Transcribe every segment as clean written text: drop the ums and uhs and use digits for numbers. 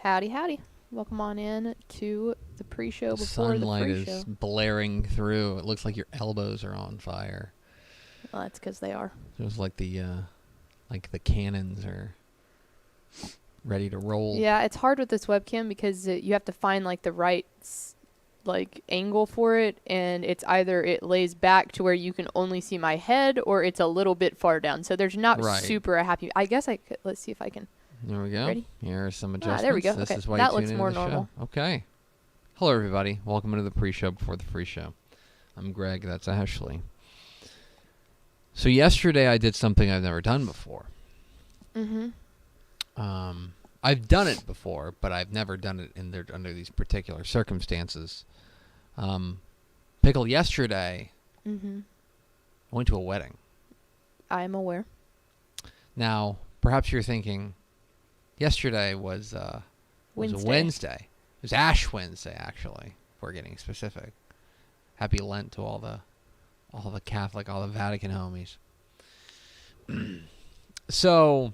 Howdy, howdy. Welcome on in to the pre-show before Sunlight the pre-show. is blaring through. It looks like your elbows are on fire. Well, that's because they are. It was like the cannons are ready to roll. Yeah, it's hard with this webcam because you have to find like the right angle for it, and it's either it lays back to where you can only see my head, or it's a little bit far down. So there's not super a happy. I guess I could. Let's see if I can. There we go. Ready? Here are some adjustments. There we go. This Okay. is why That you tune looks into more the normal. show. Okay. Hello, everybody. Welcome into the pre-show before the free show. I'm Greg. That's Ashley. So yesterday I did something I've never done before. Mm-hmm. I've done it before, but I've never done it under these particular circumstances. Pickle, yesterday, Mm-hmm. I went to a wedding. I am aware. Now, perhaps you're thinking, yesterday was a Wednesday. It was Ash Wednesday, actually. If we're getting specific. Happy Lent to all the Catholic, all the Vatican homies. So,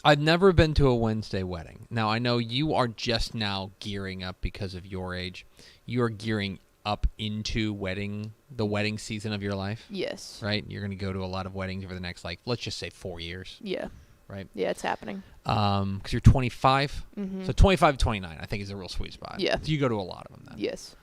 I've never been to a Wednesday wedding. Now, I know you are just now gearing up because of your age. You are gearing up into the wedding season of your life. Yes. Right? You're going to go to a lot of weddings over the next, let's just say 4 years. Yeah. Right? Yeah, it's happening. Because you're 25. Mm-hmm. So 25 to 29, I think, is a real sweet spot. Yeah. So you go to a lot of them then. Yes.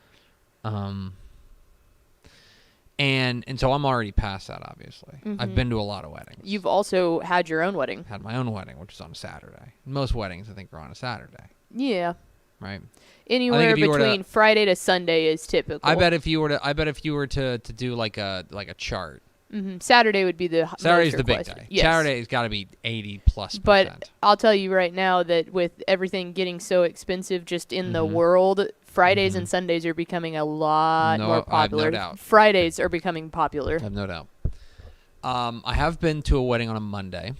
And so I'm already past that, obviously. Mm-hmm. I've been to a lot of weddings. You've also had your own wedding. Had my own wedding, which is on a Saturday. Most weddings, I think, are on a Saturday. Yeah. Right? Anywhere between Friday to Sunday is typical. I bet if you were to do like a chart. Mm-hmm. Saturday would be the Saturday's most the big requested. day. Yes. Saturday's got to be 80+%. But I'll tell you right now that with everything getting so expensive just in the world, Fridays and Sundays are becoming a lot more popular. I have no doubt. Fridays are becoming popular. I have no doubt. I have been to a wedding on a Monday.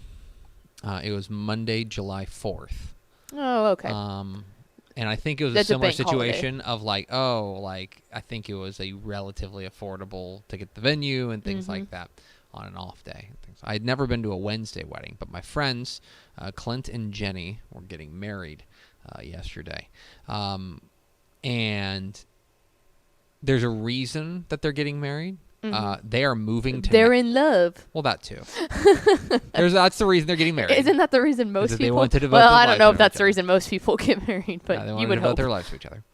It was Monday, July 4th. Oh, okay. And I think it was a similar situation of I think it was a relatively affordable to get the venue and things like that on an off day. I had never been to a Wednesday wedding, but my friends, Clint and Jenny, were getting married yesterday. And there's a reason that they're getting married. They are moving to... They're in love. Well, that too. That's the reason they're getting married. Isn't that the reason most people... They want to devote well, their I don't know if lives that's the reason most people get married, but they want you to would devote hope. their lives to each other.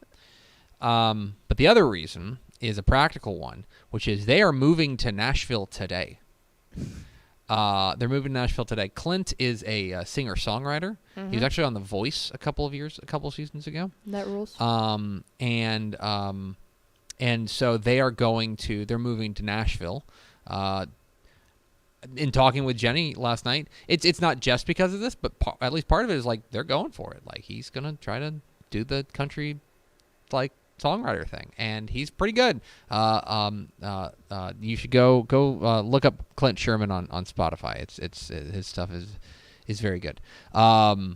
But the other reason is a practical one, which is they are moving to Nashville today. They're moving to Nashville today. Clint is a singer-songwriter. He was actually on The Voice a couple seasons ago. That rules. And so they're moving to Nashville. In talking with Jenny last night, it's not just because of this, but at least part of it is they're going for it. He's gonna try to do the country songwriter thing, and he's pretty good. You should go look up Clint Sherman on Spotify. It's his stuff is very good. So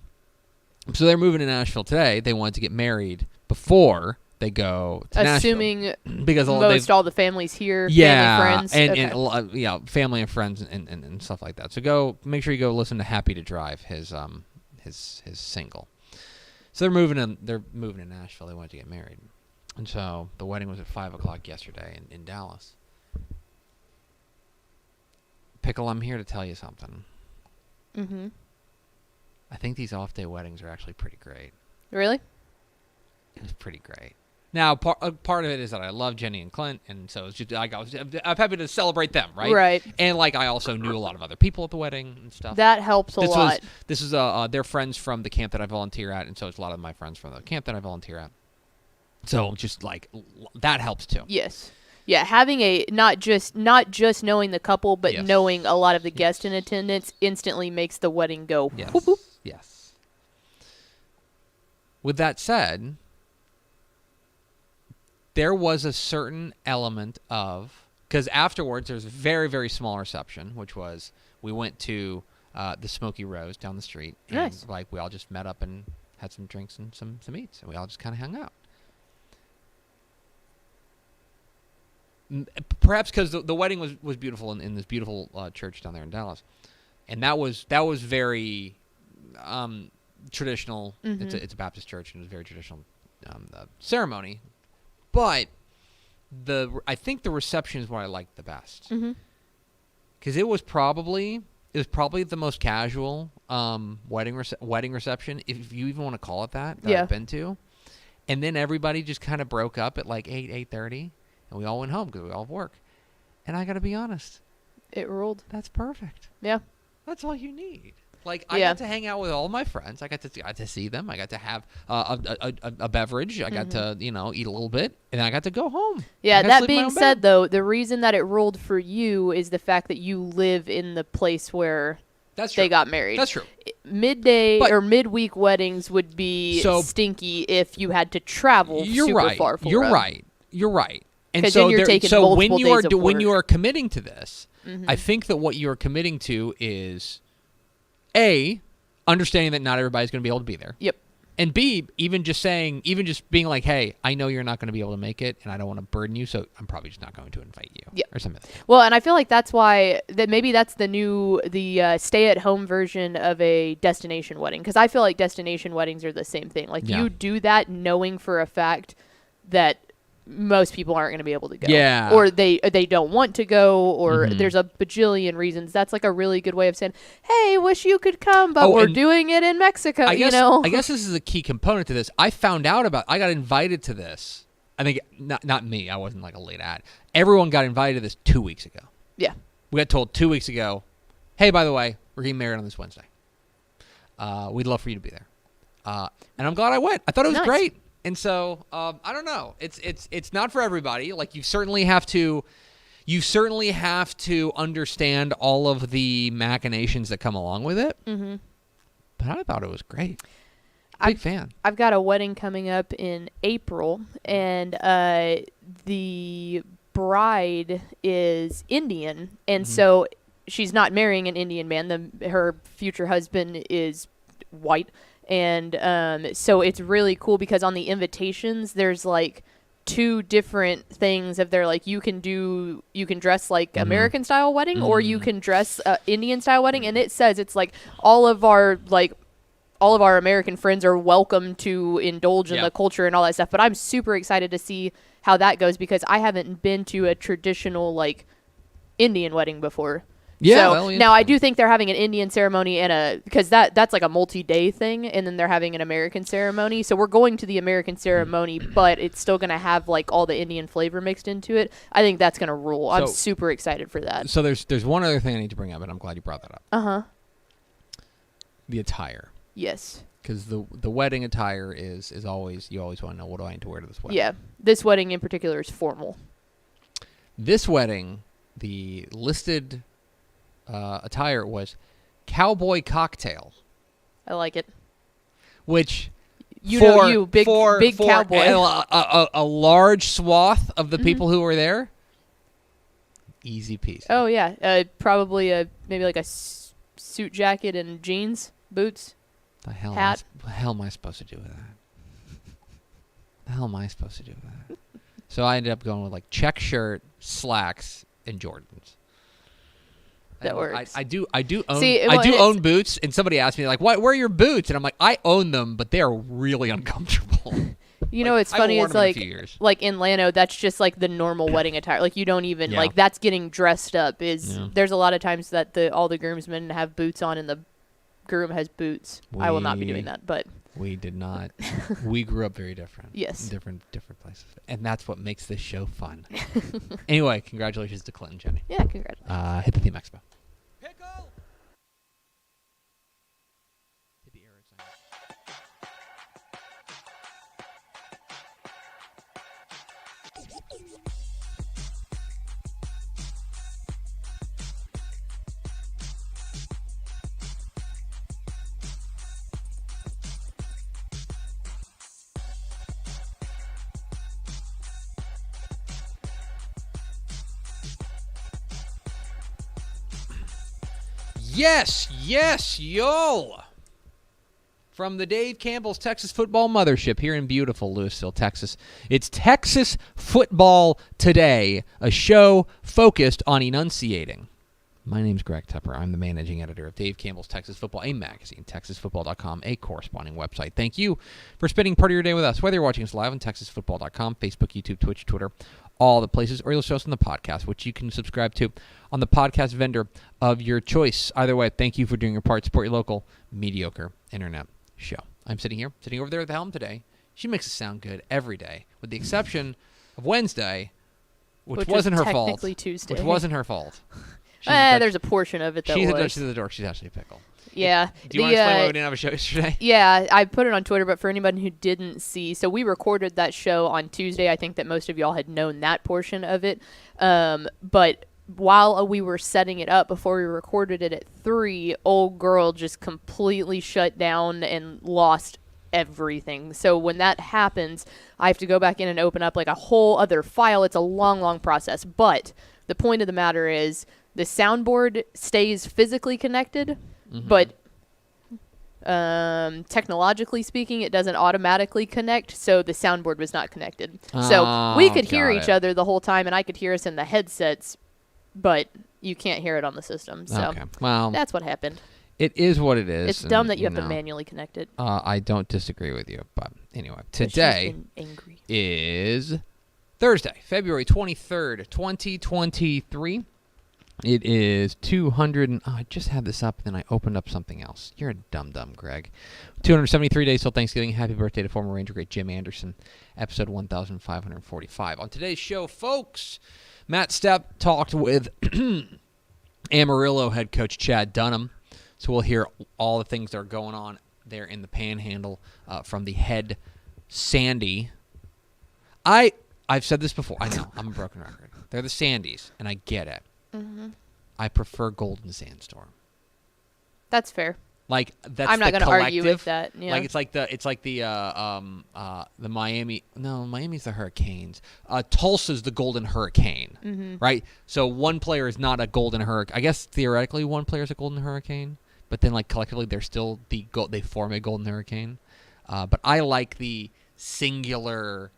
they're moving to Nashville today. They wanted to get married before they go to Assuming Nashville. Because all the families here, yeah, family, friends. and family and friends and stuff like that. So make sure you go listen to Happy to Drive, his single. So they're moving to Nashville. They wanted to get married. And so the wedding was at 5 o'clock yesterday in Dallas. Pickle, I'm here to tell you something. Mm-hmm. I think these off-day weddings are actually pretty great. Really? It was pretty great. Now, part of it is that I love Jenny and Clint, and so it's just I'm happy to celebrate them, right? Right. And I also knew a lot of other people at the wedding and stuff. That helps a lot. This is they're friends from the camp that I volunteer at, and so it's a lot of my friends from the camp that I volunteer at. So just that helps too. Yes. Yeah, having not just knowing the couple, but knowing a lot of the guests in attendance instantly makes the wedding go yes. whoop, whoop. Yes. With that said, there was a certain element of, because afterwards there's a very, very small reception, which was we went to the Smoky Rose down the street. And nice. We all just met up and had some drinks and some eats, and we all just kind of hung out. Perhaps because the wedding was beautiful in this beautiful church down there in Dallas, and that was very traditional. It's a Baptist church, and it's a very traditional ceremony. But I think the reception is what I liked the best. Because it was probably the most casual wedding reception, if you even want to call it that I've been to. And then everybody just kind of broke up at like 8:30, and we all went home because we all have work. And I got to be honest, it ruled. That's perfect. Yeah, that's all you need. Like, I got to hang out with all my friends. I got to see them. I got to have a beverage. I got to, eat a little bit. And I got to go home. Yeah, that being said, though, the reason that it ruled for you is the fact that you live in the place where they got married. That's true. Midweek weddings would be stinky if you had to travel super far for them. You're right. And so then you're taking multiple days of work. When you are committing to this, I think that what you are committing to is A, understanding that not everybody's going to be able to be there. Yep. And B, even just being like, hey, I know you're not going to be able to make it, and I don't want to burden you, so I'm probably just not going to invite you. Yep. Or something like that. Well, and I feel like that's why maybe that's the stay-at-home version of a destination wedding, because I feel like destination weddings are the same thing. Like, you do that knowing for a fact that most people aren't going to be able to go. Yeah. Or they don't want to go, or there's a bajillion reasons. That's like a really good way of saying, hey, wish you could come, but we're doing it in Mexico, I guess this is a key component to this. I got invited to this. I think, not me. I wasn't like a late ad. Everyone got invited to this 2 weeks ago. Yeah. We got told 2 weeks ago, hey, by the way, we're getting married on this Wednesday. We'd love for you to be there. And I'm glad I went. I thought it was great. And so, I don't know. It's not for everybody. Like, you certainly have to understand all of the machinations that come along with it. Mm-hmm. But I thought it was great. Big fan. I've got a wedding coming up in April, and the bride is Indian, and so she's not marrying an Indian man. Her future husband is white. And so it's really cool because on the invitations, there's like two different things. If they're like, you can dress like American style wedding, or you can dress Indian style wedding. And it says it's like all of our American friends are welcome to indulge in the culture and all that stuff. But I'm super excited to see how that goes because I haven't been to a traditional like Indian wedding before. Yeah. So now I do think they're having an Indian ceremony because that's like a multi-day thing, and then they're having an American ceremony. So we're going to the American ceremony, but it's still going to have like all the Indian flavor mixed into it. I think that's going to rule. I'm super excited for that. So there's one other thing I need to bring up, and I'm glad you brought that up. The attire. Yes. Because the wedding attire is always, you always want to know, what do I need to wear to this wedding? Yeah. This wedding in particular is formal. This wedding, the listed attire was cowboy cocktail. I like it. Which big cowboy. A large swath of the people who were there, easy peasy. Oh yeah, probably maybe like a suit jacket and jeans, boots, hat. What the hell am I supposed to do with that? So I ended up going with like check shirt, slacks, and Jordans. That works. I do own boots, and somebody asked me like, "Where are your boots?" And I'm like, "I own them, but they are really uncomfortable." It's funny. It's like in Llano, that's just like the normal wedding attire. Like you don't even like that's getting dressed up. There's a lot of times that all the groomsmen have boots on, and the groom has boots. I will not be doing that, but we did not. We grew up very different. Yes, in different places, and that's what makes this show fun. Anyway, congratulations to Clint and Jenny. Yeah, congratulations. Hit the theme expo. Pickle. Hit the arrow sign. Yes, yo! From the Dave Campbell's Texas Football Mothership here in beautiful Lewisville, Texas, it's Texas Football Today, a show focused on enunciating My name's Greg Tepper. I'm the managing editor of Dave Campbell's Texas Football, a magazine, texasfootball.com, a corresponding website. Thank you for spending part of your day with us, whether you're watching us live on texasfootball.com, Facebook, YouTube, Twitch, Twitter, all the places, or you'll show us on the podcast, which you can subscribe to on the podcast vendor of your choice. Either way, thank you for doing your part. Support your local mediocre internet show. I'm sitting over there at the helm today. She makes it sound good every day, with the exception of Wednesday, which wasn't her fault. Technically Tuesday. Which wasn't her fault. There's a portion of it that was. She's at the door. She's actually a pickle. Yeah. Do you want to explain why we didn't have a show yesterday? Yeah, I put it on Twitter, but for anybody who didn't see, so we recorded that show on Tuesday. I think that most of y'all had known that portion of it. But while we were setting it up before we recorded it at 3, old girl just completely shut down and lost everything. So when that happens, I have to go back in and open up like a whole other file. It's a long, long process. But the point of the matter is the soundboard stays physically connected, but technologically speaking, it doesn't automatically connect, so the soundboard was not connected. So we could hear each other the whole time, and I could hear us in the headsets, but you can't hear it on the system. So well, that's what happened. It is what it is. It's dumb that you have to manually connect it. I don't disagree with you, but anyway, today is Thursday, February 23rd, 2023. It is 200. I just had this up, and then I opened up something else. You're a dum-dum, Greg. 273 days till Thanksgiving. Happy birthday to former Ranger great Jim Anderson. Episode 1545. On today's show, folks, Matt Stepp talked with Amarillo head coach Chad Dunnam. So we'll hear all the things that are going on there in the Panhandle from the head Sandy. I've said this before. I know. I'm a broken record. They're the Sandys, and I get it. I prefer Golden Sandstorm. That's fair. Like that's I'm not going to argue with that. Yeah. Like it's like the Miami. No, Miami's the Hurricanes. Tulsa's the Golden Hurricane, right? So one player is not a Golden Hurricane. I guess theoretically one player is a Golden Hurricane, but then like collectively they're still they form a Golden Hurricane. But I like the singular,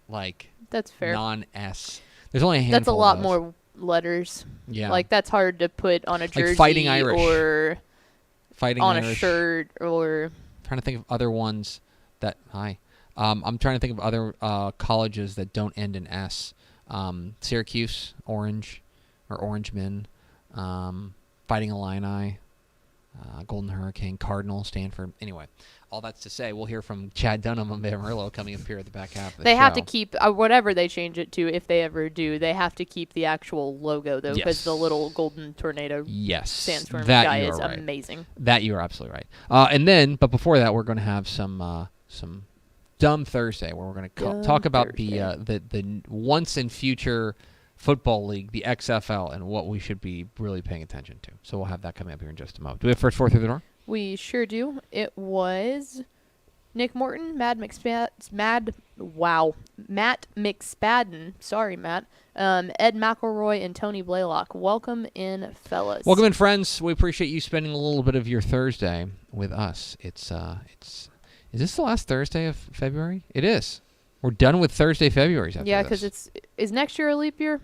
like that's fair. Non-S. There's only a handful. That's a lot more letters. Yeah. Like that's hard to put on a jersey like Fighting Irish. Or Fighting on Irish. A shirt or trying to think of other ones that I'm trying to think of other colleges that don't end in S. Syracuse, Orange or Orangemen, Fighting Illini, Golden Hurricane, Cardinal, Stanford. Anyway, all that's to say, we'll hear from Chad Dunnam of Amarillo coming up here at the back half of the show. They have to keep, whatever they change it to, if they ever do, they have to keep the actual logo, though, because the little golden tornado sandstorm guy is amazing. That you are absolutely right. And then, but before that, we're going to have some Dumb Thursday, where we're going to talk about the once and future football league, the XFL, and what we should be really paying attention to. So we'll have that coming up here in just a moment. Do we have first four through the door? We sure do. It was Nick Morton, Matt McSpadden. Sorry, Matt. Ed McElroy and Tony Blaylock. Welcome in, fellas. Welcome in, friends. We appreciate you spending a little bit of your Thursday with us. Is this the last Thursday of February? It is. We're done with Thursday Februarys after this. Yeah, because is next year a leap year?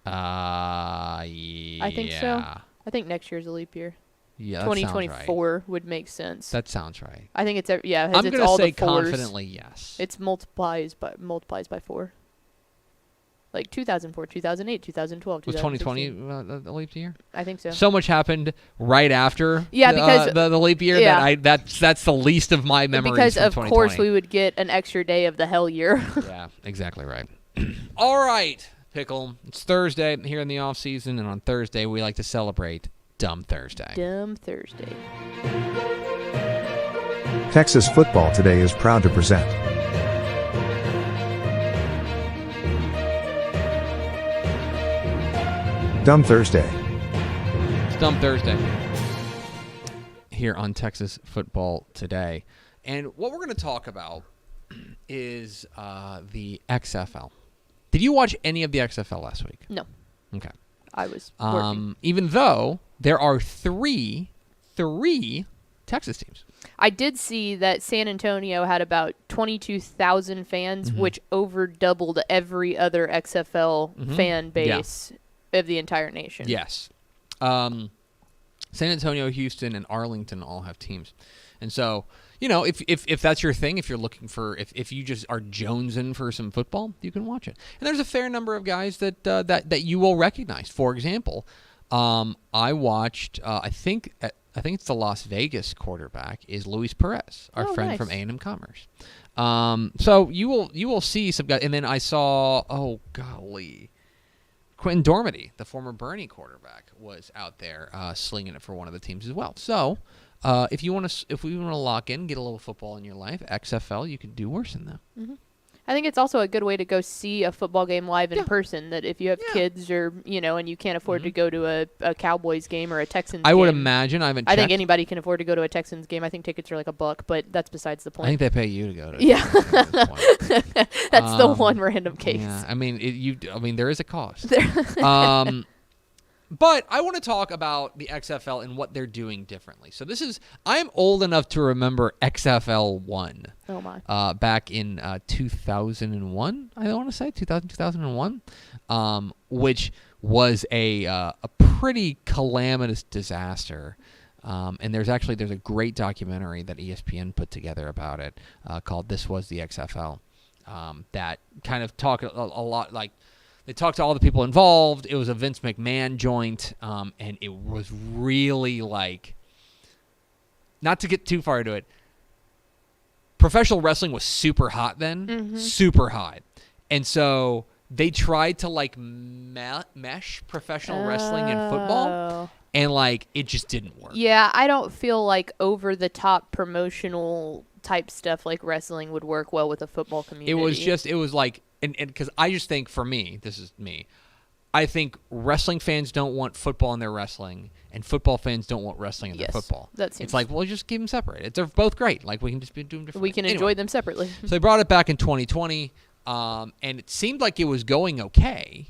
Yeah. I think so. I think next year's a leap year. Yeah, 2024 right. would make sense. That sounds right. I think it's I'm going to say confidently yes. It's multiplies by 4. Like 2004, 2008, 2012, was 2020 the leap year? I think so. So much happened right after because the leap year that's the least of my memories. Because from of 2020. course we would get an extra day of the hell year. Yeah, exactly right. All right, Pickle. It's Thursday here in the off season, and on Thursday we like to celebrate Dumb Thursday. Dumb Thursday. Texas Football Today is proud to present Dumb Thursday. It's Dumb Thursday here on Texas Football Today. And what we're going to talk about is the XFL. Did you watch any of the XFL last week? No. Okay. I was working. Even though there are three Texas teams. I did see that San Antonio had about 22,000 fans, which over doubled every other XFL fan base of the entire nation. Yes. San Antonio, Houston, and Arlington all have teams. And so, if that's your thing, if you're looking for, if you just are jonesing for some football, you can watch it. And there's a fair number of guys that you will recognize. For example, I watched, I think it's the Las Vegas quarterback is Luis Perez, our friend from A&M Commerce. So you will see some guys. And then I saw, Quentin Dormady, the former Bernie quarterback, was out there slinging it for one of the teams as well. So if we want to lock in, get a little football in your life, XFL, you can do worse than that. Mm-hmm. I think it's also a good way to go see a football game live in person. That if you have kids or and you can't afford to go to a Cowboys game or a Texans game. I would imagine. I think anybody can afford to go to a Texans game. I think tickets are like $1, but that's besides the point. I think they pay you to go to. Yeah, that's the one random case. Yeah, I mean, there is a cost. But I want to talk about the XFL and what they're doing differently. So I'm old enough to remember XFL 1. Oh, my. Back in 2001, I want to say, 2001, which was a pretty calamitous disaster. And there's a great documentary that ESPN put together about it called This Was the XFL that kind of talk a lot like, they talked to all the people involved. It was a Vince McMahon joint, and it was really like, not to get too far into it, professional wrestling was super hot then, super hot. And so they tried to like mesh professional wrestling and football, and like it just didn't work. Yeah, I don't feel like over-the-top promotional type stuff like wrestling would work well with a football community. It was like, and because I just think, for me, this is me, I think wrestling fans don't want football in their wrestling, and football fans don't want wrestling in their football. It's like, well, just keep them separated. They're both great. Like, we can just do them differently. We can enjoy them separately. So they brought it back in 2020, and it seemed like it was going okay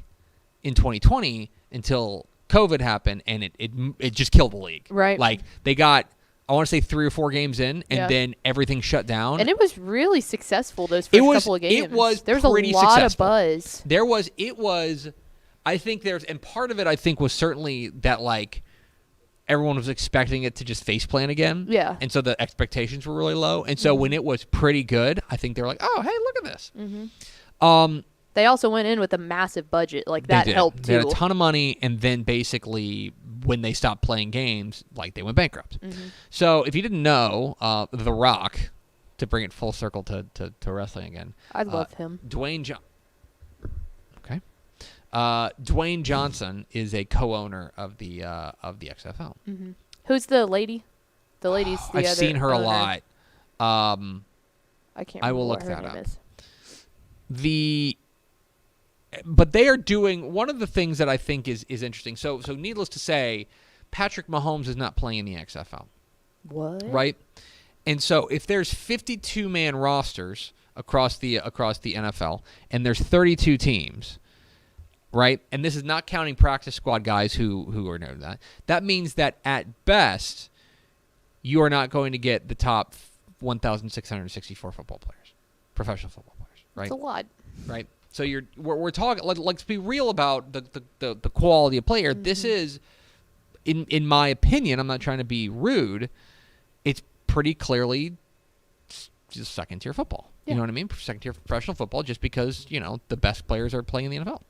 in 2020 until COVID happened, and it just killed the league. Right. Like, they got, I want to say 3 or 4 games in, and then everything shut down. And it was really successful those first couple of games. It was there was pretty a lot successful. of buzz. It was, I think and part of it I think was certainly that like everyone was expecting it to just faceplant again. Yeah. And so the expectations were really low. And so when it was pretty good, I think they were like, oh, hey, look at this. Mm-hmm. They also went in with a massive budget. Like, that helped, too. They had a ton of money, and then basically when they stopped playing games, like, they went bankrupt. Mm-hmm. So if you didn't know, The Rock, to bring it full circle to wrestling again. I love him. Dwayne Johnson is a co-owner of the XFL. Mm-hmm. Who's the lady? The lady's the other I've seen her owner. a lot. I can't remember I will what look her that name up. is. But they are doing one of the things that I think is interesting. So needless to say, Patrick Mahomes is not playing in the XFL. What? Right? And so if there's 52-man rosters across the NFL, and there's 32 teams, right? And this is not counting practice squad guys who are known that. That means that at best, you are not going to get the top 1,664 football players, professional football players, right? That's a lot. Right? So we're talking. Let's be real about the quality of player. Mm-hmm. This is, in my opinion, I'm not trying to be rude. It's pretty clearly just second tier football. Yeah. You know what I mean? Second tier professional football, just because the best players are playing in the NFL.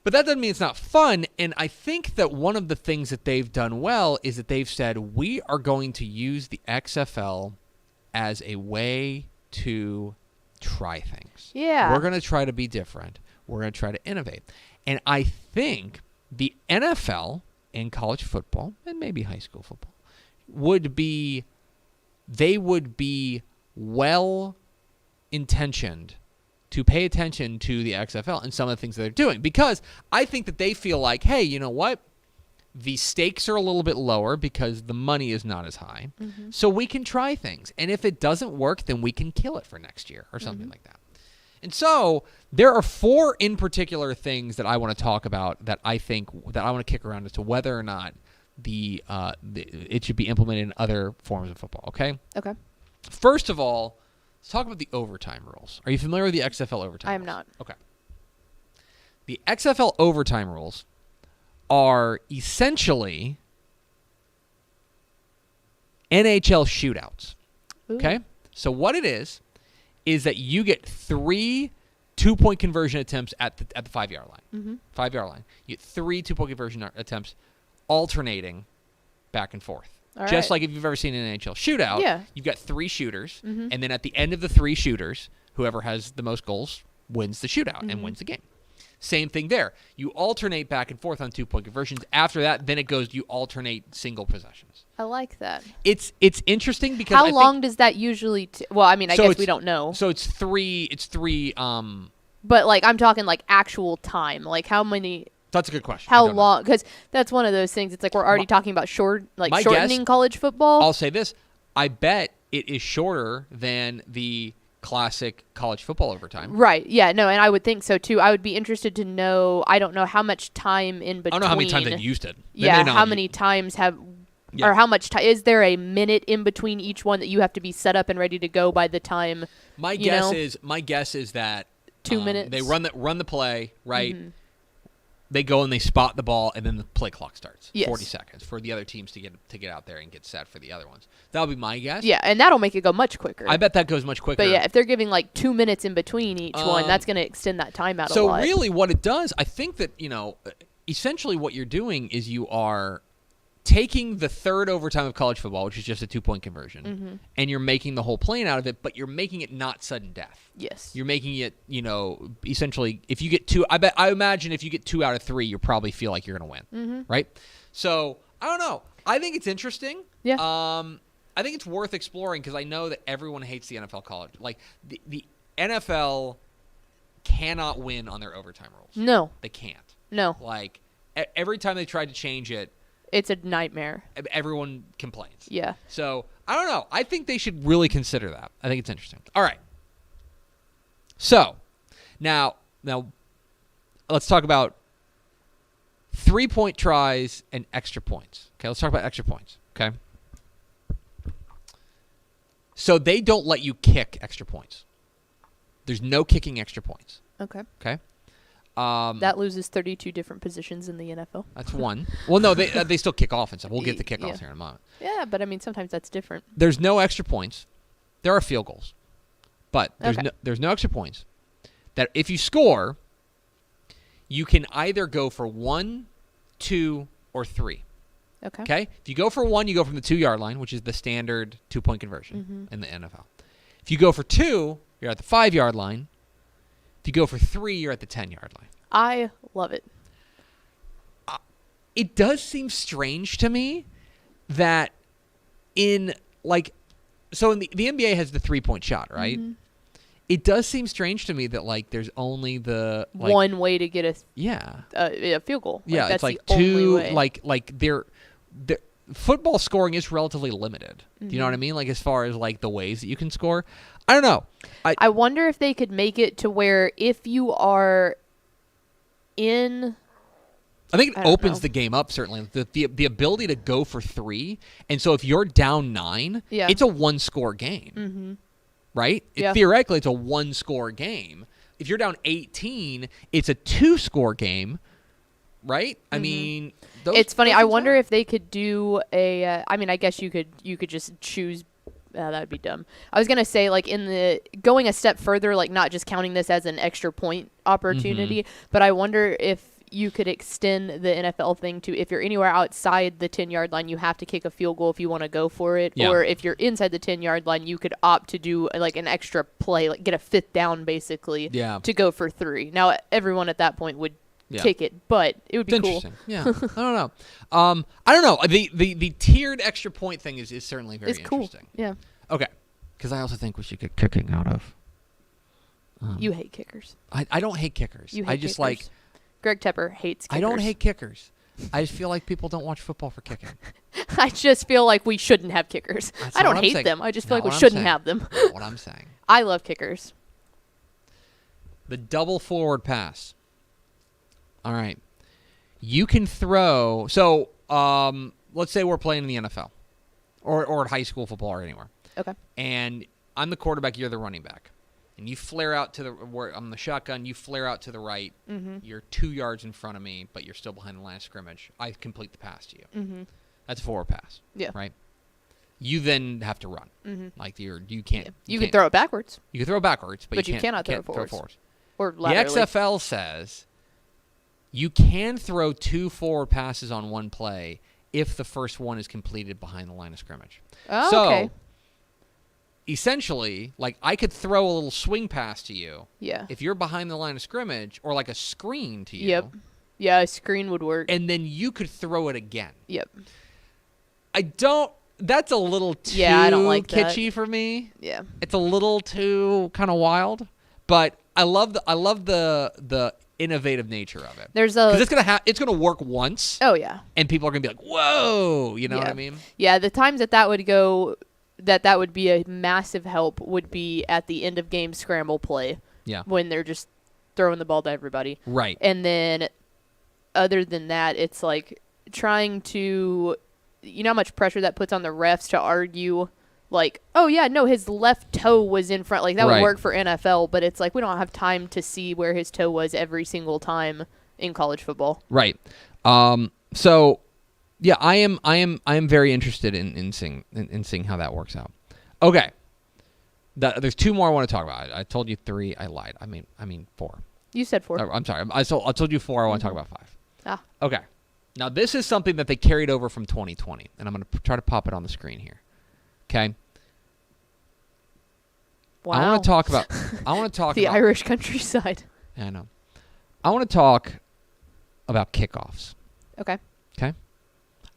But that doesn't mean it's not fun. And I think that one of the things that they've done well is that they've said, we are going to use the XFL as a way to try things. Yeah. We're going to try to be different. We're going to try to innovate. And I think the NFL and college football, and maybe high school football, would be well intentioned to pay attention to the XFL and some of the things that they're doing, because I think that they feel like, hey, you know what? The stakes are a little bit lower because the money is not as high. Mm-hmm. So we can try things. And if it doesn't work, then we can kill it for next year or something like that. And so there are 4 in particular things that I want to talk about that I think that I want to kick around as to whether or not it should be implemented in other forms of football. Okay. Okay. First of all, let's talk about the overtime rules. Are you familiar with the XFL overtime rules? I am not. Okay. The XFL overtime rules are essentially NHL shootouts. Ooh. Okay? So what it is that you get 3 2-point conversion attempts at the 5-yard line. Mm-hmm. 5-yard line. You get 3 2-point conversion attempts alternating back and forth. Just like if you've ever seen an NHL shootout, you've got 3 shooters, and then at the end of the 3 shooters, whoever has the most goals wins the shootout and wins the game. Same thing there. You alternate back and forth on 2-point conversions. After that, then it goes, you alternate single possessions. I like that. It's interesting because how long does that usually well, I mean, I guess we don't know. So it's three but like I'm talking like actual time. Like how many That's a good question. How long? Because that's one of those things. It's like we're already talking about shortening college football. I'll say this. I bet it is shorter than the classic college football overtime. Right. Yeah. No, and I would think so, too. I would be interested to know, I don't know how much time in between. I don't know how many times they've used it. How many times have... Yeah. Or how much time... Is there a minute in between each one that you have to be set up and ready to go by the time... My guess is that... 2 minutes. They run the play, right? Mm-hmm. They go and they spot the ball, and then the play clock starts. Yes. 40 seconds for the other teams to get out there and get set for the other ones. That'll be my guess. Yeah, and that'll make it go much quicker. I bet that goes much quicker. But yeah, if they're giving like 2 minutes in between each one, that's going to extend that time out a lot. So really what it does, I think that, essentially what you're doing is you are taking the third overtime of college football, which is just a 2-point conversion, and you're making the whole plane out of it, but you're making it not sudden death. Yes. You're making it, essentially, if you get 2, I imagine if you get 2 out of 3, you probably feel like you're going to win, right? So, I don't know. I think it's interesting. Yeah. I think it's worth exploring because I know that everyone hates the NFL college. Like, the NFL cannot win on their overtime rules. No. They can't. No. Like, every time they tried to change it, it's a nightmare. Everyone complains. Yeah. So, I don't know. I think they should really consider that. I think it's interesting. All right. So, now let's talk about 3-point tries and extra points. Okay, let's talk about extra points. Okay. So, they don't let you kick extra points. There's no kicking extra points. Okay. Okay. That loses 32 different positions in the NFL. That's one. Well, no, they still kick off and stuff. We'll get the kickoffs here in a moment. Yeah, but I mean, sometimes that's different. There's no extra points. There are field goals, but there's no extra points. That if you score, you can either go for 1, 2, or 3. Okay. Okay. If you go for 1, you go from the 2-yard line, which is the standard 2-point conversion in the NFL. If you go for 2, you're at the 5-yard line. If you go for 3, you're at the 10-yard line. I love it. It does seem strange to me that in the NBA has the 3-point shot, right? Mm-hmm. It does seem strange to me that there's only the one way to get a field goal. Yeah, that's it's the 2 only way. Their football scoring is relatively limited. Do you know what I mean? Like as far as the ways that you can score. I don't know. I wonder if they could make it to where if you are in... I think it opens the game up, certainly. The ability to go for 3. And so if you're down 9, it's a 1-score game. Mm-hmm. Right? Theoretically, it's a 1-score game. If you're down 18, it's a 2-score game. Right? I mean... It's funny. I wonder if they could do a... I guess you could just choose... that would be dumb. I was going to say, in the... Going a step further, not just counting this as an extra point opportunity, but I wonder if you could extend the NFL thing to if you're anywhere outside the 10-yard line, you have to kick a field goal if you want to go for it. Yeah. Or if you're inside the 10-yard line, you could opt to do, an extra play, get a 5th down, basically, to go for 3. Now, everyone at that point would kick it, but it would be cool. Interesting. Yeah. I don't know. The tiered extra point thing is certainly very interesting. Cool. Yeah. Okay. Because I also think we should get kicking out of. You hate kickers. I don't hate kickers. You hate kickers. Greg Tepper hates kickers. I don't hate kickers. I just feel like people don't watch football for kicking. I just feel like we shouldn't have kickers. I don't hate them. I just feel like we shouldn't have them. Not what I'm saying. I love kickers. The double forward pass. All right. You can throw. So let's say we're playing in the NFL or at high school football or anywhere. Okay. And I'm the quarterback. You're the running back. and you flare out to on the shotgun, you flare out to the right, you're 2 yards in front of me, but you're still behind the line of scrimmage, I complete the pass to you. That's a forward pass. Yeah. Right? You then have to run. Like you can't. Yeah. You can throw it backwards. You can throw it backwards, but you cannot throw it forwards. Or the laterally. XFL says you can throw 2 forward passes on one play if the first one is completed behind the line of scrimmage. Oh, so, okay. Essentially, like I could throw a little swing pass to you. Yeah. If you're behind the line of scrimmage, or like a screen to you. Yep. Yeah, a screen would work. And then you could throw it again. Yep. That's a little too I don't like kitschy that. for me. Yeah. It's a little too kind of wild, but I love the innovative nature of it. Because it's gonna work once. Oh yeah. And people are gonna be like, whoa, you know what I mean? Yeah, the times that would go. That would be a massive help would be at the end of game scramble play. Yeah. When they're just throwing the ball to everybody. Right. And then other than that, it's like trying to, you know how much pressure that puts on the refs to argue like, oh yeah, no, his left toe was in front. Like that would work for NFL, but it's like we don't have time to see where his toe was every single time in college football. Right. So yeah, I am very interested in seeing how that works out. Okay. There's 2 more I want to talk about. I told you 3. I lied. I mean 4. You said 4. I'm sorry. I told you 4. I want to talk about 5. Ah. Okay. Now this is something that they carried over from 2020, and I'm going to try to pop it on the screen here. Okay. Wow. I want to talk about the Irish countryside. I know. I want to talk about kickoffs. Okay. Okay.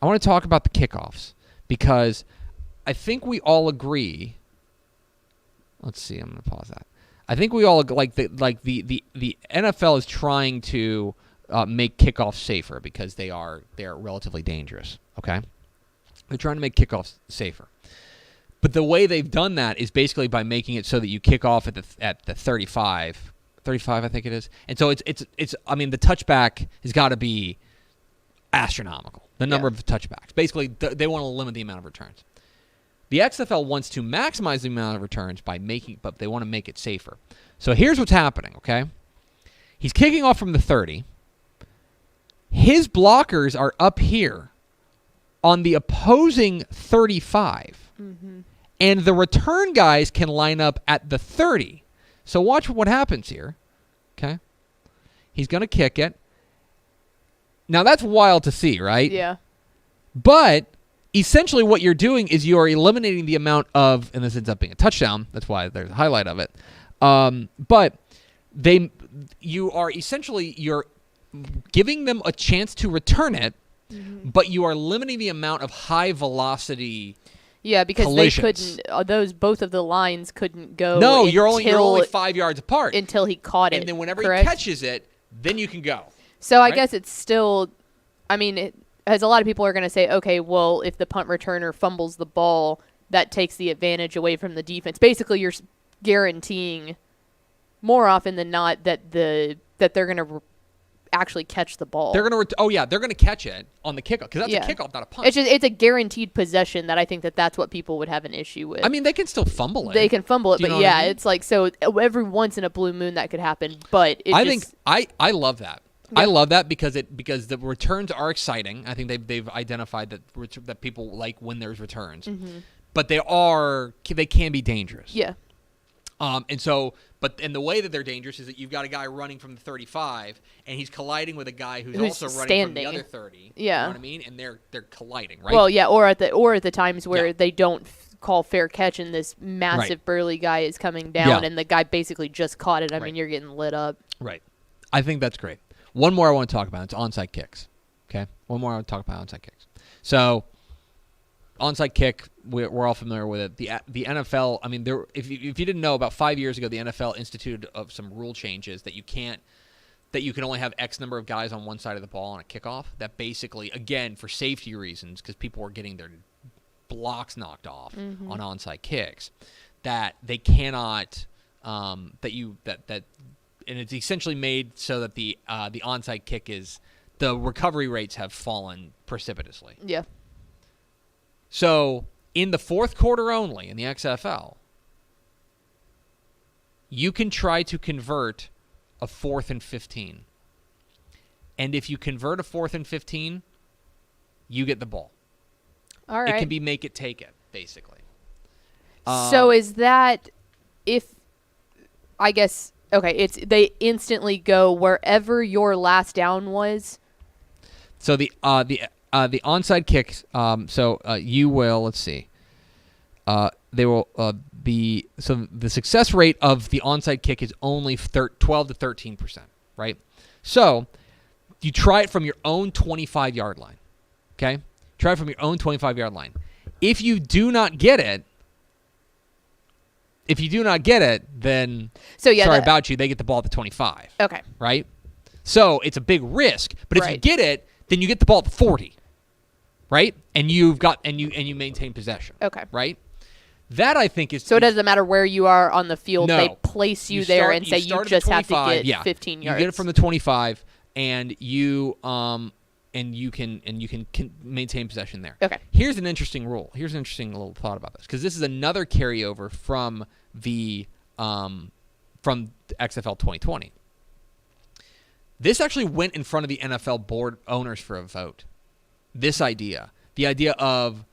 I want to talk about the kickoffs because I think we all agree. Let's see. I'm going to pause that. I think we all like the NFL is trying to make kickoffs safer because they're relatively dangerous. Okay. They're trying to make kickoffs safer. But the way they've done that is basically by making it so that you kick off at the 35 I think it is. And so it's I mean the touchback has got to be astronomical. The number of touchbacks. Basically they want to limit the amount of returns. The XFL wants to maximize the amount of returns but they want to make it safer. So here's what's happening, okay? He's kicking off from the 30. His blockers are up here on the opposing 35. Mm-hmm. And the return guys can line up at the 30. So watch what happens here. Okay? He's going to kick it. Now that's wild to see, right? Yeah. But essentially what you're doing is you are eliminating the amount of, and this ends up being a touchdown. That's why there's a highlight of it. But you're giving them a chance to return it, but you are limiting the amount of high velocity. Yeah, because collisions. They couldn't. Both of the lines couldn't go. No, you're only 5 yards apart until he caught it. And then whenever correct? he catches it, then you can go. So right? I guess it's still. I mean, as a lot of people are going to say, okay, well, if the punt returner fumbles the ball, that takes the advantage away from the defense. Basically, you're guaranteeing more often than not that they're going to actually catch the ball. They're going to they're going to catch it on the kickoff because that's a kickoff, not a punt. It's a guaranteed possession that I think that's what people would have an issue with. I mean, they can still fumble it. They can fumble it, but yeah, I mean? It's like so every once in a blue moon that could happen. But I love that. Yeah. I love that because the returns are exciting. I think they've identified that people like when there's returns, but they can be dangerous. Yeah. And the way that they're dangerous is that you've got a guy running from the 35 and he's colliding with a guy who's also running from the other 30. Yeah. You know what I mean? And they're colliding, right? Well, yeah, or at the times where they don't call fair catch and this massive burly guy is coming down and the guy basically just caught it. I mean, you're getting lit up. Right. I think that's great. One more I want to talk about. It's onside kicks. Okay? One more I want to talk about onside kicks. So, onside kick, we're all familiar with it. The NFL, I mean, if you didn't know, about 5 years ago, the NFL instituted some rule changes that you can only have X number of guys on one side of the ball on a kickoff. That basically, again, for safety reasons, because people were getting their blocks knocked off on onside kicks, that they cannot and it's essentially made so that the onside kick the recovery rates have fallen precipitously. Yeah. So in the fourth quarter only in the XFL, you can try to convert a 4th and 15. And if you convert a 4th and 15, you get the ball. All right. It can be make it, take it, basically. So is that I guess, okay, they instantly go wherever your last down was? So the onside kicks, you will, let's see. They will so the success rate of the onside kick is only 12 to 13%, right? So you try it from your own 25-yard line, okay? Try it from your own 25-yard line. If you do not get it, then sorry about you. They get the ball at the 25. Okay. Right? So it's a big risk, but if you get it, then you get the ball at the 40. Right? And you maintain possession. Okay. Right? That I think is so it doesn't matter where you are on the field. No. They place you there and say you just have to get 15 yards. You get it from the 25, and you can maintain possession there. Okay. Here's an interesting rule. Here's an interesting little thought about this, because this is another carryover from the XFL 2020. This actually went in front of the NFL board owners for a vote. This idea, the idea of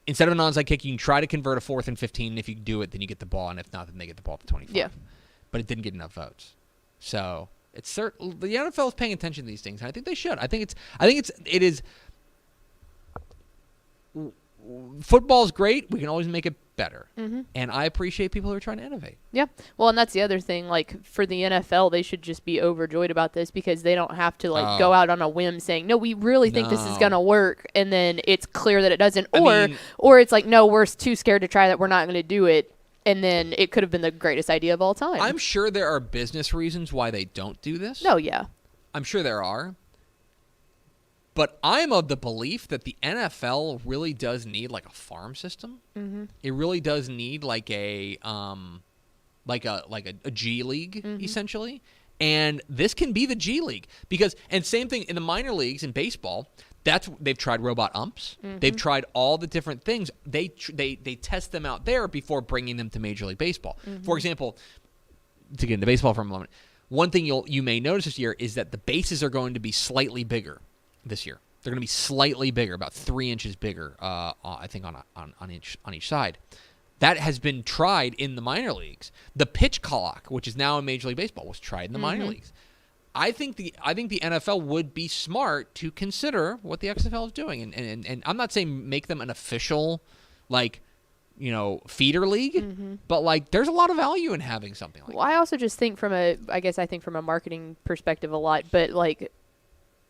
instead of an onside kick, you can try to convert a 4th and 15. And if you do it, then you get the ball, and if not, then they get the ball at the 25. Yeah. But it didn't get enough votes, so. It's the NFL is paying attention to these things, and I think they should. I think it is. Football's great. We can always make it better, and I appreciate people who are trying to innovate. Yeah, well, and that's the other thing. Like for the NFL, they should just be overjoyed about this because they don't have to go out on a whim saying, "No, we really think this is gonna work," and then it's clear that it doesn't, or it's like, "No, we're too scared to try that. We're not going to do it." And then it could have been the greatest idea of all time. I'm sure there are business reasons why they don't do this. No, yeah. I'm sure there are. But I'm of the belief that the NFL really does need like a farm system. Mm-hmm. It really does need like a G League, essentially. And this can be the G League. And same thing in the minor leagues in baseball. They've tried robot umps. Mm-hmm. They've tried all the different things. They test them out there before bringing them to Major League Baseball. Mm-hmm. For example, to get into baseball for a moment, one thing you may notice this year is that the bases are going to be slightly bigger this year. They're going to be slightly bigger, about 3 inches bigger, I think on each side. That has been tried in the minor leagues. The pitch clock, which is now in Major League Baseball, was tried in the minor leagues. I think the NFL would be smart to consider what the XFL is doing, and I'm not saying make them an official, feeder league, but there's a lot of value in having something like that. Well, I also just think from a marketing perspective a lot, but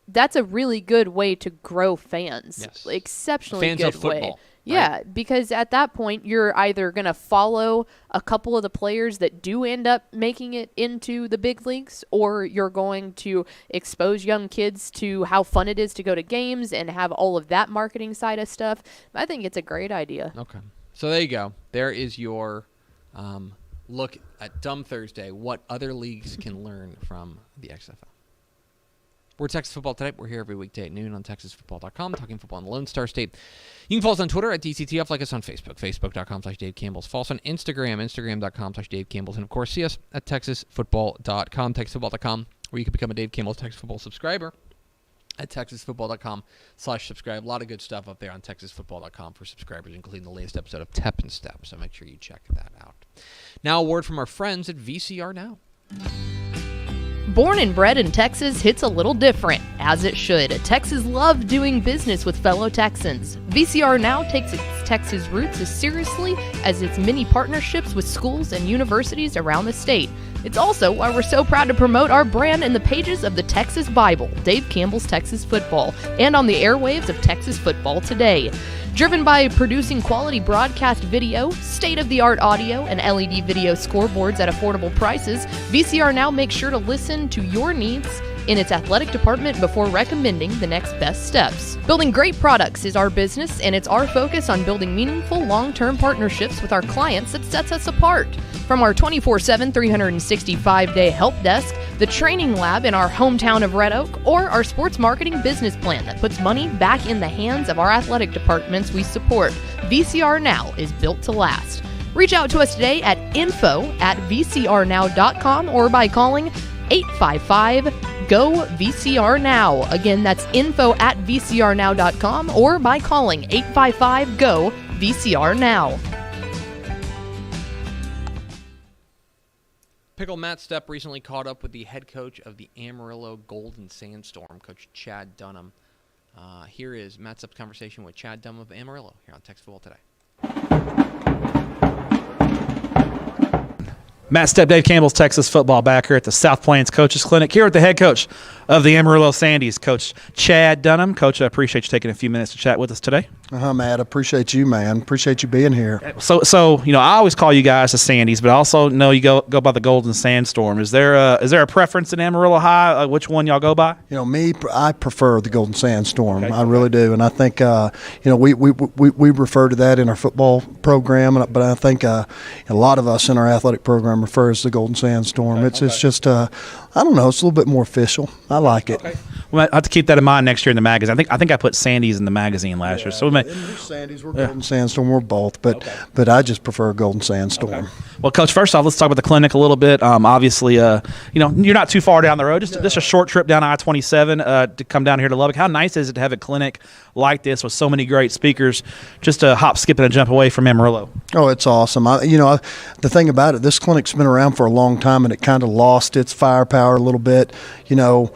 that's a really good way to grow fans. Yes. Exceptionally fans good of football. Way. Yeah, because at that point, you're either going to follow a couple of the players that do end up making it into the big leagues, or you're going to expose young kids to how fun it is to go to games and have all of that marketing side of stuff. I think it's a great idea. Okay. So there you go. There is your look at Dumb Thursday, what other leagues can learn from the XFL. We're Texas Football Today. We're here every weekday at noon on TexasFootball.com, talking football in the Lone Star State. You can follow us on Twitter at DCTF, like us on Facebook, Facebook.com/Dave Campbell's. Follow us on Instagram, Instagram.com/Dave Campbell's. And, of course, see us at TexasFootball.com, TexasFootball.com, where you can become a Dave Campbell's Texas Football subscriber at TexasFootball.com/subscribe. A lot of good stuff up there on TexasFootball.com for subscribers, including the latest episode of Tep and Step, so make sure you check that out. Now, a word from our friends at VCR Now. Born and bred in Texas hits a little different, as it should. Texans love doing business with fellow Texans. VCR Now takes its Texas roots as seriously as its many partnerships with schools and universities around the state. It's also why we're so proud to promote our brand in the pages of the Texas Bible, Dave Campbell's Texas Football, and on the airwaves of Texas Football Today. Driven by producing quality broadcast video, state-of-the-art audio, and LED video scoreboards at affordable prices, VCR Now makes sure to listen to your needs in its athletic department before recommending the next best steps. Building great products is our business, and it's our focus on building meaningful, long-term partnerships with our clients that sets us apart. From our 24/7, 365-day help desk, the training lab in our hometown of Red Oak, or our sports marketing business plan that puts money back in the hands of our athletic departments we support, VCR Now is built to last. Reach out to us today at info@vcrnow.com or by calling 855-GO-VCR-NOW. Again, that's info@vcrnow.com or by calling 855-GO-VCR-NOW. Pickle Matt Stepp recently caught up with the head coach of the Amarillo Golden Sandstorm, Coach Chad Dunnam. Here is Matt Stepp's conversation with Chad Dunnam of Amarillo here on Texas Football Today. Matt Stepp, Dave Campbell's Texas football back here at the South Plains Coaches Clinic, here with the head coach of the Amarillo Sandies, Coach Chad Dunnam. Coach, I appreciate you taking a few minutes to chat with us today. Matt, I appreciate you, man. Appreciate you being here. So I always call you guys the Sandies, but I also know you go by the Golden Sandstorm. Is there a preference in Amarillo High? Which one y'all go by? I prefer the Golden Sandstorm. Okay. I really do, and I think we refer to that in our football program, but I think a lot of us in our athletic program refers to the Golden Sandstorm. Okay. It's just I don't know. It's a little bit more official. I like it. Okay. Well, I have to keep that in mind next year in the magazine. I think I put Sandies in the magazine last year. So Sandies, we're Golden Sandstorm, we're both, but I just prefer Golden Sandstorm. Okay. Well, Coach, first off, let's talk about the clinic a little bit. Obviously, you're not too far down the road. Just a short trip down I-27 to come down here to Lubbock. How nice is it to have a clinic like this with so many great speakers, just a hop, skip, and a jump away from Amarillo? Oh, it's awesome. The thing about it, this clinic's been around for a long time, and it kind of lost its firepower a little bit, 5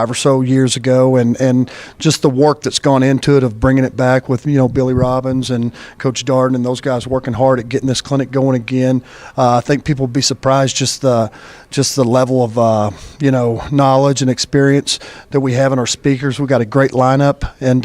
or so years ago, and just the work that's gone into it of bringing it back with, Billy Robbins and Coach Darden and those guys working hard at getting this clinic going again. I think people will be surprised just the level of, knowledge and experience that we have in our speakers. We've got a great lineup, and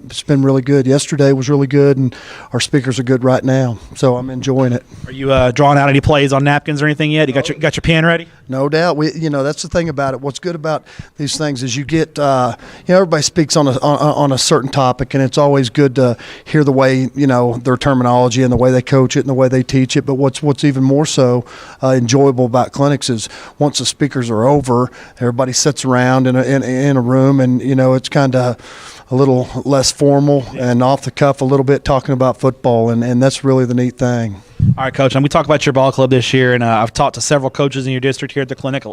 it's been really good. Yesterday was really good, and our speakers are good right now, so I'm enjoying it. Are you drawing out any plays on napkins or anything yet? You got your pen ready? No doubt. That's the thing about it. What's good about these things is you get, everybody speaks on a certain topic, and it's always good to hear the way, their terminology and the way they coach it and the way they teach it. But what's even more so enjoyable about clinics is once the speakers are over, everybody sits around in a room, and it's kind of a little less formal and off the cuff a little bit, talking about football, and that's really the neat thing. All right, Coach, and we talked about your ball club this year, and I've talked to several coaches in your district here at the clinic.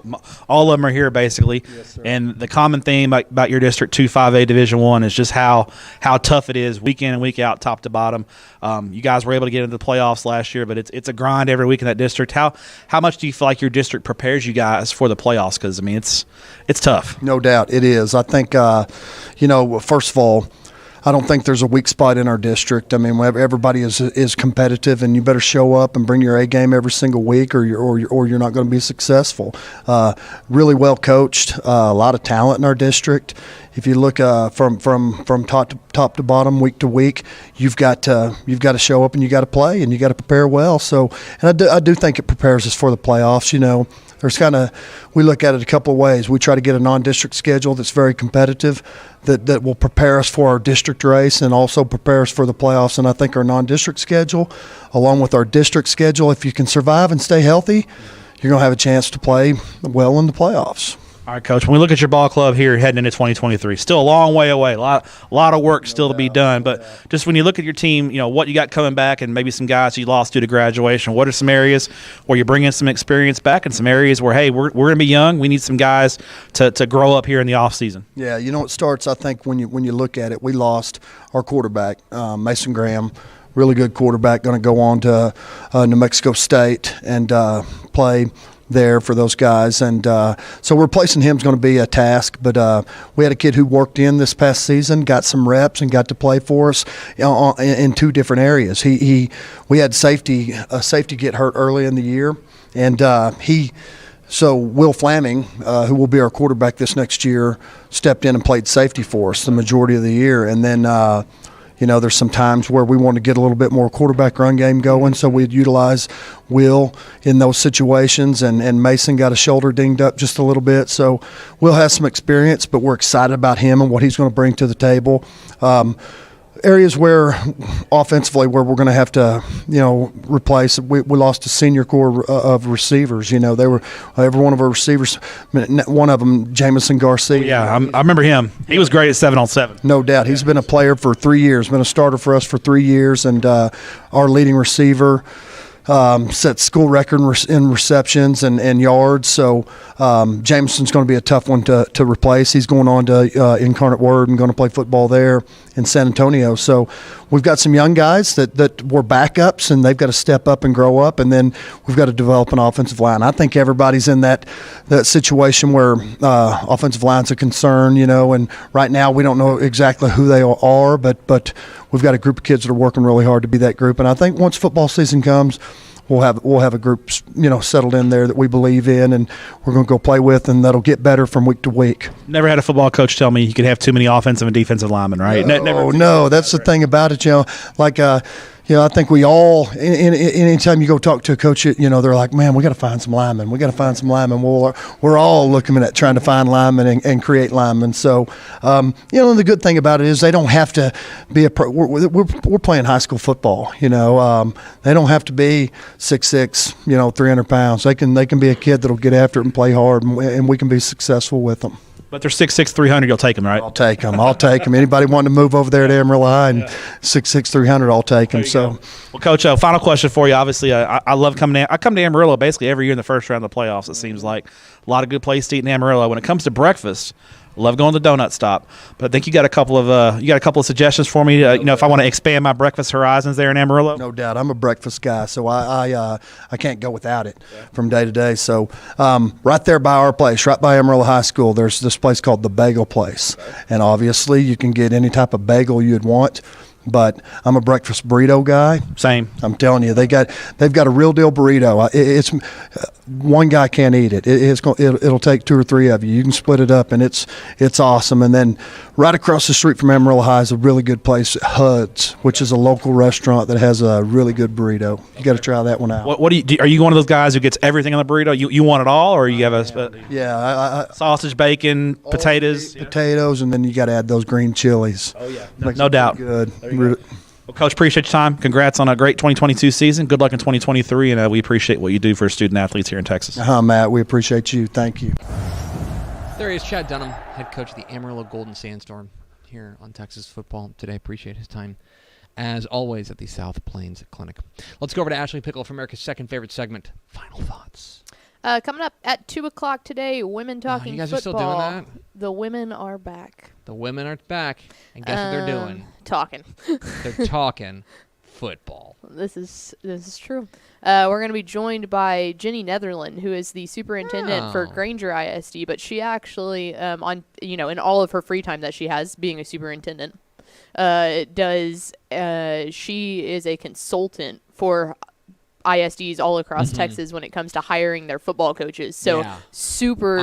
All of them are here, basically. Yes, sir. And the common theme about your district 2-5A Division I is just how tough it is week in and week out, top to bottom. You guys were able to get into the playoffs last year, but it's a grind every week in that district. How much do you feel like your district prepares you guys for the playoffs? Because, it's tough. No doubt it is. I think, first of all, I don't think there's a weak spot in our district. I mean, everybody is competitive, and you better show up and bring your A game every single week, or you're not going to be successful. Really well coached, a lot of talent in our district. If you look from top to bottom, week to week, you've got to show up and you got to play and you got to prepare well. So, and I do think it prepares us for the playoffs. We look at it a couple of ways. We try to get a non-district schedule that's very competitive, that will prepare us for our district race and also prepare us for the playoffs. And I think our non-district schedule, along with our district schedule, if you can survive and stay healthy, you're going to have a chance to play well in the playoffs. All right, Coach, when we look at your ball club here heading into 2023, still a long way away, a lot of work still to be done. But just when you look at your team, what you got coming back and maybe some guys you lost due to graduation, what are some areas where you're bringing some experience back and some areas where, hey, we're going to be young, we need some guys to grow up here in the offseason? Yeah, it starts, I think, when you look at it. We lost our quarterback, Mason Graham, really good quarterback, going to go on to New Mexico State and play there for those guys, and so replacing him is going to be a task, but we had a kid who worked in this past season, got some reps and got to play for us in two different areas. We had a safety get hurt early in the year, and so Will Flaming, who will be our quarterback this next year, stepped in and played safety for us the majority of the year, and then there's some times where we want to get a little bit more quarterback run game going, so we'd utilize Will in those situations, and Mason got a shoulder dinged up just a little bit. So Will has some experience, but we're excited about him and what he's going to bring to the table. areas where offensively where we're going to have to, replace. We lost a senior core of receivers. They were every one of our receivers. One of them, Jamison Garcia. Yeah, I remember him. He was great at 7-on-7. No doubt. He's been a player for 3 years, been a starter for us for 3 years, and our leading receiver. Set school record in receptions and yards. So Jameson's going to be a tough one to replace. He's going on to Incarnate Word and going to play football there in San Antonio. So we've got some young guys that were backups, and they've got to step up and grow up, and then we've got to develop an offensive line. I think everybody's in that situation where offensive line's a concern, and right now we don't know exactly who they are, but we've got a group of kids that are working really hard to be that group. And I think once football season comes, we'll have a group, settled in there that we believe in, and we're going to go play with, and that'll get better from week to week. Never had a football coach tell me you could have too many offensive and defensive linemen, right? No, that's the thing about it, I think we all, anytime you go talk to a coach, they're like, man, we got to find some linemen. Well, we're all looking at trying to find linemen and create linemen. So, the good thing about it is they don't have to be we're playing high school football. They don't have to be 6'6", 300 pounds. They can be a kid that'll get after it and play hard, and we can be successful with them. But they're 6'6", 300. You'll take them, right? I'll take them. Anybody wanting to move over there to Amarillo High and 6'6", 300, I'll take them. So, well, Coach, final question for you. Obviously, I love coming. I come to Amarillo basically every year in the first round of the playoffs. It seems like a lot of good places to eat in Amarillo. When it comes to breakfast, I love going to the donut stop. But I think you got a couple of suggestions for me. If I want to expand my breakfast horizons there in Amarillo. No doubt, I'm a breakfast guy, so I can't go without it from day to day. So right there by our place, right by Amarillo High School, there's this place called the Bagel Place, and obviously you can get any type of bagel you'd want. But I'm a breakfast burrito guy. Same. I'm telling you, they've got a real deal burrito. It's one guy can't eat it. It'll take 2 or 3 of you. You can split it up, and it's awesome. And then right across the street from Amarillo High is a really good place, Hud's, which is a local restaurant that has a really good burrito. You got to try that one out. What are you one of those guys who gets everything on the burrito? You want it all, or you have I sausage, bacon, potatoes, and then you got to add those green chilies. Oh yeah, no doubt. Good. Well, Coach, appreciate your time. Congrats on a great 2022 season. Good luck in 2023, and we appreciate what you do for student athletes here in Texas. Matt, we appreciate you. Thank you. There he is, Chad Dunnam, head coach of the Amarillo Golden Sandstorm here on Texas Football today. Appreciate his time, as always, at the South Plains Clinic. Let's go over to Ashley Pickle for America's second favorite segment, Final Thoughts. Coming up at 2 o'clock today, Women Talking You guys Football. are still doing that? The women are back. The women are back, and guess what they're doing? Talking. They're talking football. This is true. We're going to be joined by Jenny Netherland, who is the superintendent for Granger ISD, but she actually, in all of her free time that she has being a superintendent, she is a consultant for ISDs all across Texas when it comes to hiring their football coaches. So super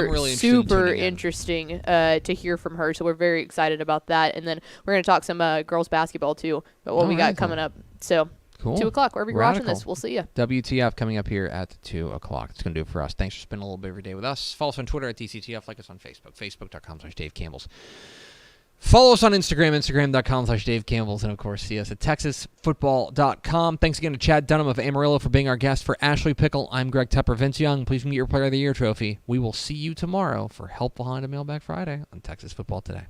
interesting to hear from her. So we're very excited about that. And then we're going to talk some girls basketball too, but what we got coming up. So cool. 2 o'clock, wherever you're watching this, we'll see you. WTF coming up here at 2 o'clock. It's going to do it for us. Thanks for spending a little bit of your day with us. Follow us on Twitter at DCTF. Like us on Facebook, facebook.com/Dave Campbell's. Follow us on Instagram, instagram.com/Dave Campbell's, and, of course, see us at texasfootball.com. Thanks again to Chad Dunnam of Amarillo for being our guest. For Ashley Pickle, I'm Greg Tepper. Vince Young, please get your Player of the Year trophy. We will see you tomorrow for Help Behind a Mailbag Friday on Texas Football Today.